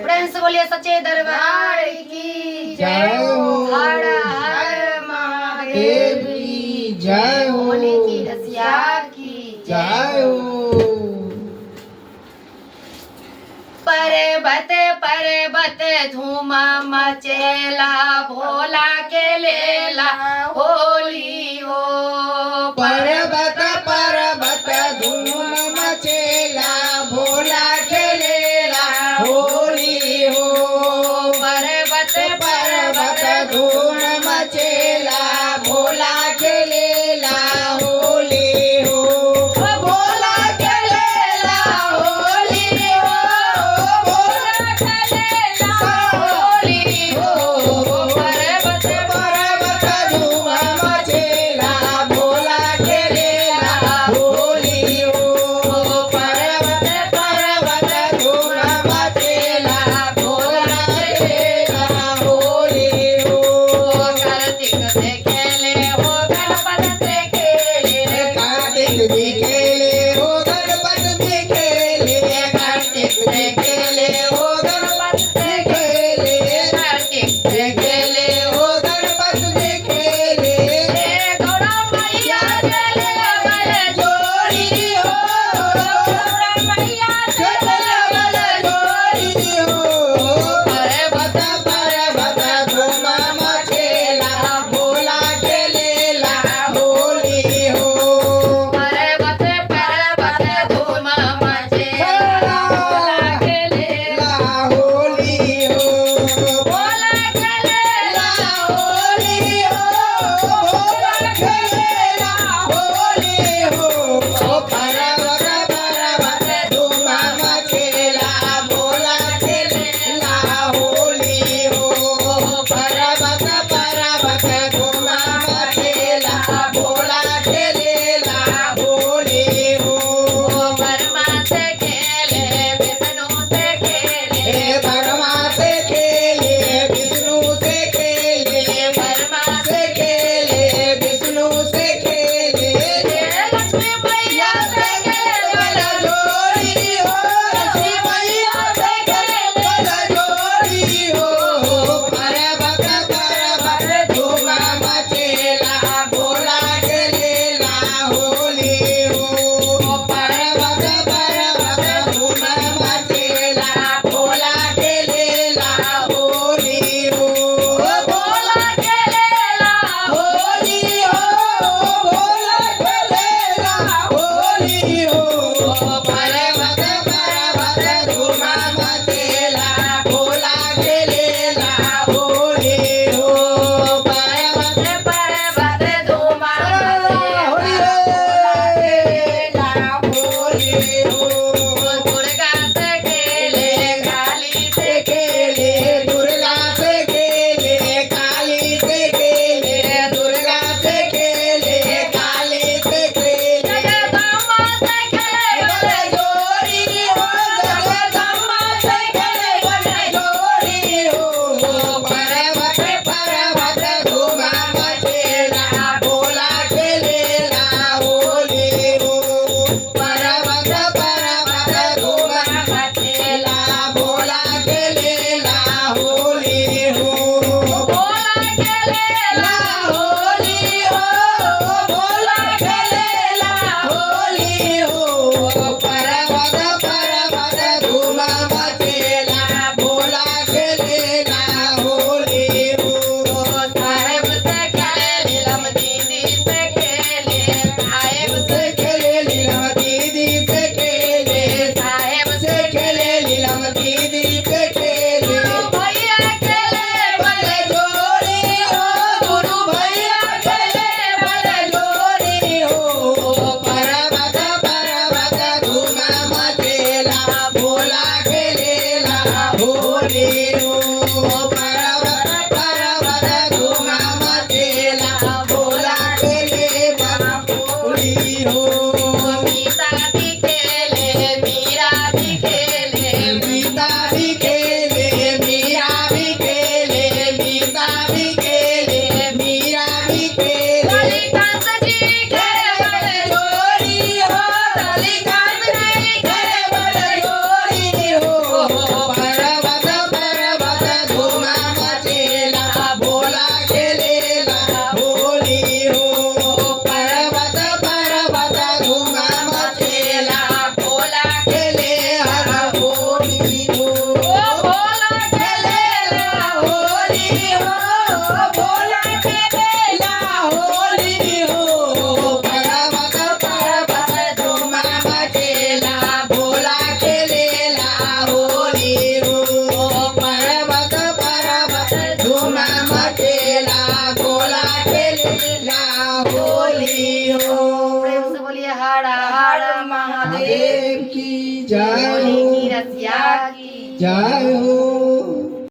Friends बोलिए सच्चे दरबार की जय हो। हर हर महादेव की जय हो। होली की रसिया की जय हो। पर्वत पर्वत धूम मचेला भोला के लेला होली हो। पर्वत पर्वत धूम मचेला भोला खेलेला होली हो। पर्वत पर्वत धूम मचेला भोला खेलेला होली हो। भोला खेलेला होली हो। भोला खेलेला होली हो। पर्वत पर्वत धूम मचेला भोला खेलेला होली हो। पर्वत पर्वत धूम मचेला भोला खेलेला होली हो। कार्तिक से खेले हो गणपत से खेले कार्तिक भी खेले हो गणपत भी खेले। कार्तिक से खेले हो गणपत से खेले। कार्तिक से खेले हो गणपत भी खेले। गौड़ा मैया चले बल जोड़ी हो गौड़ा मैया चले बल जोड़ी हो। पर्वत पर्वत धूम मचेला भोला खेलेला होली हो। पर्वत पर्वत धूम मचेला भोला खेलेला होली हो। भोला खेलेला होली हो। भोला खेलेला होली हो। पर्वत पर्वत धूम मचेला भोला खेलेला होली हो। पर्वत पर्वत धूम मचेला भोला खेलेला होली हो। ब्रह्मा से खेले विष्णु से खेले हे ब्रह्मा से खेले विष्णु से खेले। ब्रह्मा से खेले विष्णु से खेले। लक्ष्मी मैया से खेले बल जोड़ी हो। लक्ष्मी मैया से खेले बल जोड़ी हो। पर्वत पर्वत धूम मचेला भोला खेलेला होली हो। पर्वत पर्वत धूम मचेला भोला खेलेला होली हो। भोला खेलेला होली हो। भोला खेलेला होली हो। पर्वत पर्वत धूम मचेला भोला खेलेला होली हो। पर्वत पर्वत धूम होली हो। दुर्गा से खेले काली से खेले दुर्गा से खेले काली से खेले। दुर्गा से खेले काली से खेले। जगदम्बा से खेले बल जोड़ी हो। जगदम्बा से खेले बल जोड़ी हो। पर्वत पर्वत धूम मचेला भोला खेलेला होली हो। पर्वत पर्वत धूम मचेला भोला खेलेला होली हो। भोला खेलेला होली हो। भोला खेलेला होली हो। पर्वत पर्वत धूम मचेला भोला खेलेला होली हो। साहेब से खेले नीलम दीदी से खेले साहेब से खेले नीलम दीदी से खेले। साहेब से खेले नीलम दीदी से खेले। भैया खेले बल जोड़ी हो। गुरु भैया खेले बल जोड़ी हो। पर्वत पर्वत धूम मचेला भोला खेलेला होली हो। पर्वत पर्वत धूम मचेला भोला खेलेला होली हो। मीता भी खेले मीरा भी खेले गीता भी खेले मीरा भी खेले। गीता भी खेले मीरा भी खेले। कालिदास जी खेले बल जोड़ी हो। कालिदास जी खेले बल जोड़ी हो। पर्वत जय हो